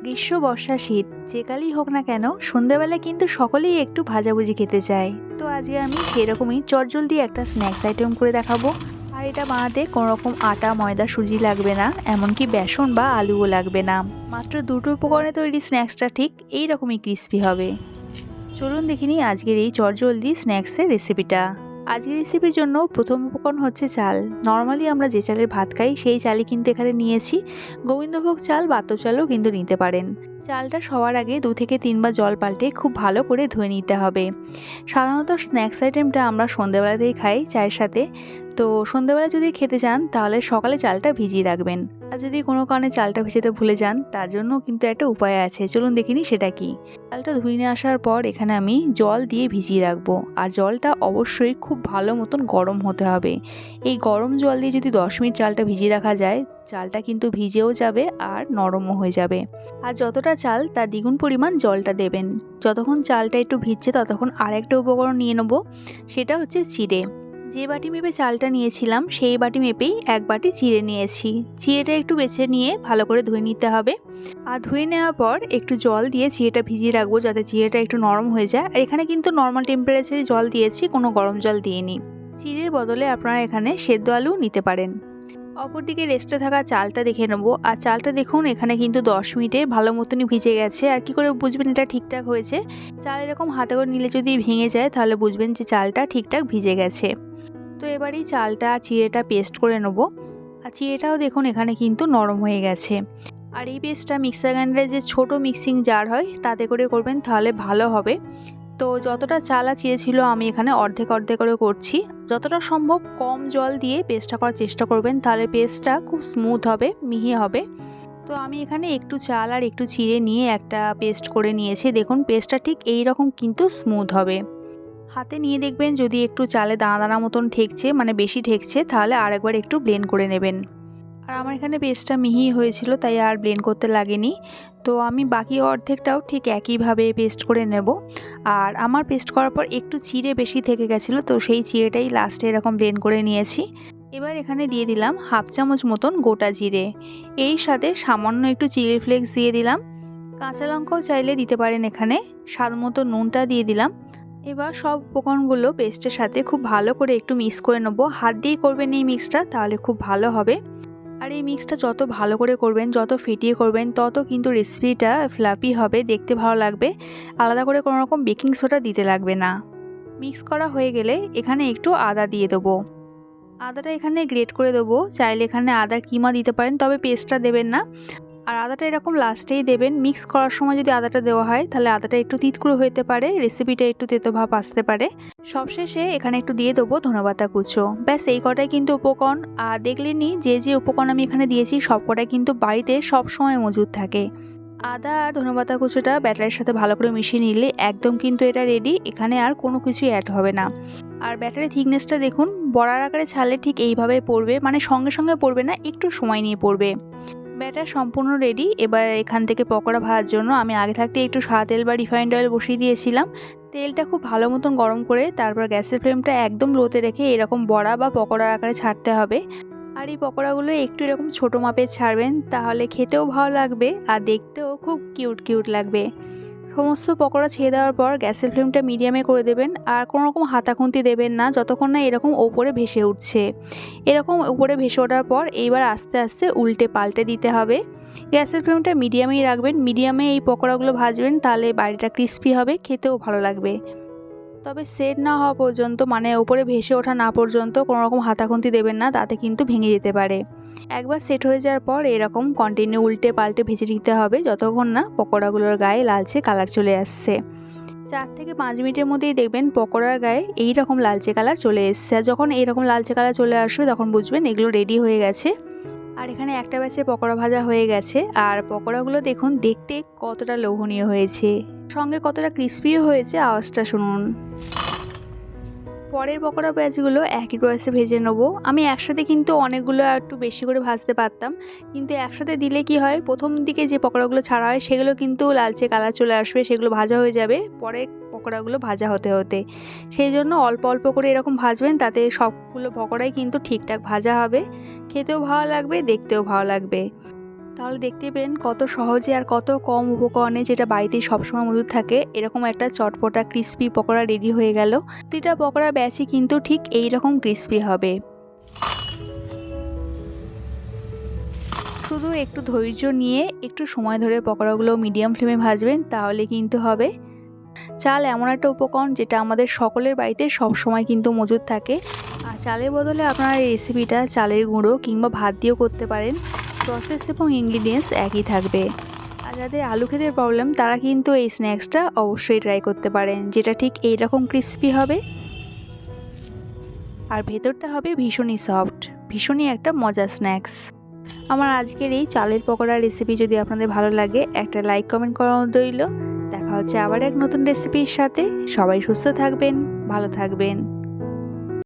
গ্রীষ্ম, বর্ষা, শীত যে কালই হোক না কেন সন্ধ্যাবেলা কিন্তু সকলেই একটু ভাজাভুজি খেতে চায়। তো আজকে আমি সেরকমই চটজলদি একটা স্ন্যাক্স আইটেম করে দেখাবো। আর এটা বানাতে কোনো রকম আটা, ময়দা, সুজি লাগবে না, এমনকি বেসন বা আলুও লাগবে না। মাত্র দুটো উপকরণে তৈরি স্ন্যাক্সটা ঠিক এই রকমই ক্রিস্পি হবে। চলুন দেখে নিই আজকের এই চটজলদি স্ন্যাক্সের রেসিপিটা। আজকের রেসিপির জন্য প্রথম উপকরণ হচ্ছে চাল। নর্মালি আমরা যে চালের ভাত খাই সেই চালই কিন্তু এখানে নিয়েছি। গোবিন্দভোগ চাল, বাতব চালও কিন্তু নিতে পারেন। চালটা সবার আগে 2 থেকে 3 বার জল পাল্টে খুব ভালো করে ধুয়ে নিতে হবে। সাধারণত স্ন্যাক্স আইটেমটা আমরা সন্ধ্যেবেলাতেই খাই চায়ের সাথে। তো সন্ধ্যেবেলা যদি খেতে চান তাহলে সকালে চালটা ভিজিয়ে রাখবেন। আর যদি কোনো কারণে চালটা ভেজাতে ভুলে যান তার জন্য কিন্তু একটা উপায় আছে, চলুন দেখে নিই সেটা কি। চালটা ধুয়ে নিয়ে আসার পর এখানে আমি জল দিয়ে ভিজিয়ে রাখবো। আর জলটা অবশ্যই খুব ভালো মতন গরম হতে হবে। এই গরম জল দিয়ে যদি 10 মিনিট চালটা ভিজিয়ে রাখা যায়, চালটা কিন্তু ভিজেও যাবে আর নরমও হয়ে যাবে। আর যতটা চাল তার দ্বিগুণ পরিমাণ জলটা দেবেন। যতক্ষণ চালটা একটু ভিজছে ততক্ষণ আরেকটা উপকরণ নিয়ে নেব, সেটা হচ্ছে চিড়ে। যে বাটি মেপে চালটা নিয়েছিলাম সেই বাটি মেপেই 1 বাটি চিড়ে নিয়েছি। চিড়েটা একটু বেছে নিয়ে ভালো করে ধুয়ে নিতে হবে। আর ধুয়ে নেওয়ার পর একটু জল দিয়ে চিড়েটা ভিজিয়ে রাখবো যাতে চিড়েটা একটু নরম হয়ে যায়। আর এখানে কিন্তু নর্মাল টেম্পারেচারে জল দিয়েছি, কোনো গরম জল দিইনি। চিড়ের বদলে আপনারা এখানে সেদ্ধ আলু নিতে পারেন। অপরদিকে রেস্টে থাকা চালটা দেখে নেবো। আর চালটা দেখুন এখানে কিন্তু 10 মিনিটে ভালো মতনই ভিজে গেছে। আর কি করে বুঝবেন এটা ঠিকঠাক হয়েছে? চাল এরকম হাতে করে নিলে যদি ভেঙে যায় তাহলে বুঝবেন যে চালটা ঠিকঠাক ভিজে গেছে। তো এবারেই চালটা চিড়েটা পেস্ট করে নেবো। আর চিড়েটাও দেখুন এখানে কিন্তু নরম হয়ে গেছে। আর এই পেস্টটা মিক্সার গ্রাইন্ডারে যে ছোট মিক্সিং জার হয় তাতে করে করবেন তাহলে ভালো হবে। তো যতটা চাল আর চিড়ে ছিল আমি এখানে অর্ধেক অর্ধেক করে করছি। যতটা সম্ভব কম জল দিয়ে পেস্টটা করার চেষ্টা করবেন, তাহলে পেস্টটা খুব স্মুথ হবে, মিহি হবে। তো আমি এখানে একটু চাল আর একটু চিড়ে নিয়ে একটা পেস্ট করে নিয়েছি। দেখুন পেস্টটা ঠিক এই রকম কিন্তু স্মুথ হবে। হাতে নিয়ে দেখবেন যদি একটু চালে দানা দানা মতন ঠেকছে, মানে বেশি ঠেকছে, তাহলে আরেকবার একটু ব্লেন্ড করে নেবেন। আর আমার এখানে পেস্টটা মিহি হয়েছিল তাই আর ব্লেন্ড করতে লাগেনি। তো আমি বাকি অর্ধেকটাও ঠিক একইভাবে পেস্ট করে নেব। আর আমার পেস্ট করার পর একটু চিড়ে বেশি থেকে গেছিলো, তো সেই চিড়েটাই লাস্টে এরকম ব্লেন্ড করে নিয়েছি। এবার এখানে দিয়ে দিলাম 1/2 চামচ মতন গোটা জিরে। এই সাথে সামান্য একটু চিলি ফ্লেক্স দিয়ে দিলাম। কাঁচা লঙ্কাও চাইলে দিতে পারেন এখানে। স্বাদ মতো নুনটা দিয়ে দিলাম। এবার সব উপকরণগুলো পেস্টের সাথে খুব ভালো করে একটু মিক্স করে নেবো। হাত দিয়েই করবেন এই মিক্সটা, তাহলে খুব ভালো হবে। আর এই মিক্সটা যত ভালো করে করবেন, যত ফেটিয়ে করবেন, তত কিন্তু রেসিপিটা ফ্লাফি হবে, দেখতে ভালো লাগবে। আলাদা করে কোনো রকম বেকিং সোডা দিতে লাগবে না। মিক্স করা হয়ে গেলে এখানে একটু আদা দিয়ে দেবো। আদাটা এখানে গ্রেট করে দেবো। চাইলে এখানে আদার কিমা দিতে পারেন, তবে পেস্টটা দেবেন না। আর আদাটা এরকম লাস্টেই দেবেন। মিক্স করার সময় যদি আদাটা দেওয়া হয় তাহলে আদাটা একটু তিতকুড়ো হতে পারে, রেসিপিটা একটু তেতো ভাব আসতে পারে। সবশেষে এখানে একটু দিয়ে দেবো ধনেপাতা কুচো। ব্যাস এই কটাই কিন্তু উপকরণ। আর দেখলেনই যে যে উপকরণ আমি এখানে দিয়েছি সব কটাই কিন্তু বাড়িতে সব সময় মজুদ থাকে। আদা আর ধনেপাতা কুচোটা ব্যাটারের সাথে ভালো করে মিশিয়ে নিলে একদম কিন্তু এটা রেডি। এখানে আর কোনো কিছুই অ্যাড হবে না। আর ব্যাটারের থিকনেসটা দেখুন, বড়ার আকারে ছাড়লে ঠিক এইভাবে পড়বে, মানে সঙ্গে সঙ্গে পড়বে না, একটু সময় নিয়ে পড়বে। ব্যাটার সম্পূর্ণ রেডি। এবার এখান থেকে পকোড়া ভাজার জন্য আমি আগে থাকতে একটু সাদা তেল বা রিফাইন্ড অয়েল বসিয়ে দিয়েছিলাম। তেলটা খুব ভালো মতন গরম করে তারপর গ্যাসের ফ্লেমটা একদম লোতে রেখে এরকম বড়া বা পকোড়ার আকারে ছাড়তে হবে। আর এই পকোড়াগুলো একটু এরকম ছোটো মাপের ছাড়বেন, তাহলে খেতেও ভালো লাগবে আর দেখতেও খুব কিউট কিউট লাগবে। সমস্ত পকোড়া ছেড়ে দেওয়ার পর গ্যাসের ফ্লেমটা মিডিয়ামে করে দেবেন। আর কোনো রকম হাতাখুন্তি দেবেন না যতক্ষণ না এরকম ওপরে ভেসে উঠছে। এরকম উপরে ভেসে ওঠার পর এইবার আস্তে আস্তে উল্টে পাল্টে দিতে হবে। গ্যাসের ফ্লেমটা মিডিয়ামেই রাখবেন। মিডিয়ামে এই পকোড়াগুলো ভাজবেন, তাহলে বাইরেটা ক্রিস্পি হবে, খেতেও ভালো লাগবে। তবে সেট না হওয়া পর্যন্ত, মানে ওপরে ভেসে ওঠা না পর্যন্ত কোনো রকম হাতাখুন্তি দেবেন না, তাতে কিন্তু ভেঙে যেতে পারে। একবার সেট হয়ে যাওয়ার পর এরকম কন্টিনিউ উল্টে পাল্টে ভেজে নিতে হবে যতক্ষণ না পকোড়াগুলোর গায়ে লালচে কালার চলে আসছে। 4 থেকে 5 মিনিটের মধ্যেই দেখবেন পকোড়ার গায়ে এই রকম লালচে কালার চলে এসছে। আর যখন এইরকম লালচে কালার চলে আসবে তখন বুঝবেন এগুলো রেডি হয়ে গেছে। আর এখানে একটা ব্যাচে পকোড়া ভাজা হয়ে গেছে। আর পকোড়াগুলো দেখুন দেখতে কতটা লোভনীয় হয়েছে, সঙ্গে কতটা ক্রিস্পিও হয়েছে, আওয়াজটা শুনুন। পরের পকোড়া ব্যাচগুলো একই প্রসেসে ভেজে নেবো। আমি একসাথে কিন্তু অনেকগুলো আর একটু বেশি করে ভাজতে পারতাম, কিন্তু একসাথে দিলে কি হয়, প্রথম দিকে যে পকোড়াগুলো ছাড়া হয় সেগুলো কিন্তু লালচে কালার চলে আসবে, সেগুলো ভাজা হয়ে যাবে পরে পকোড়াগুলো ভাজা হতে হতে। সেই জন্য অল্প অল্প করে এরকম ভাজবেন, তাতে সবগুলো পকোড়াই কিন্তু ঠিকঠাক ভাজা হবে, খেতেও ভালো লাগবে, দেখতেও ভালো লাগবে। তাহলে দেখতে পেলেন কত সহজে আর কত কম উপকরণে, যেটা বাড়িতে সবসময় মজুদ থাকে, এরকম একটা চটপটা ক্রিস্পি পকোড়া রেডি হয়ে গেল। প্রতিটা পকোড়া ব্যাচই কিন্তু ঠিক এই রকম ক্রিস্পি হবে। শুধু একটু ধৈর্য নিয়ে একটু সময় ধরে পকোড়াগুলো মিডিয়াম ফ্লেমে ভাজবেন, তাহলে কিন্তু হবে। চাল এমন একটা উপকরণ যেটা আমাদের সকলের বাড়িতে সব সময় কিন্তু মজুদ থাকে। আর চালের বদলে আপনারা এই রেসিপিটা চালের গুঁড়ো কিংবা ভাত দিয়েও করতে পারেন। প্রসেস এবং ইনগ্রিডিয়েন্টস একই থাকবে। আর যাদের আলু খেতে প্রবলেম, তারা কিন্তু এই স্ন্যাক্সটা অবশ্যই ট্রাই করতে পারেন, যেটা ঠিক এই রকম ক্রিস্পি হবে আর ভেতরটা হবে ভীষণই সফট, ভীষণই একটা মজার স্ন্যাক্স। আমার আজকের এই চালের পকোড়ার রেসিপি যদি আপনাদের ভালো লাগে, একটা লাইক কমেন্ট করা রইল। দেখা হচ্ছে আবার এক নতুন রেসিপির সাথে। সবাই সুস্থ থাকবেন, ভালো থাকবেন।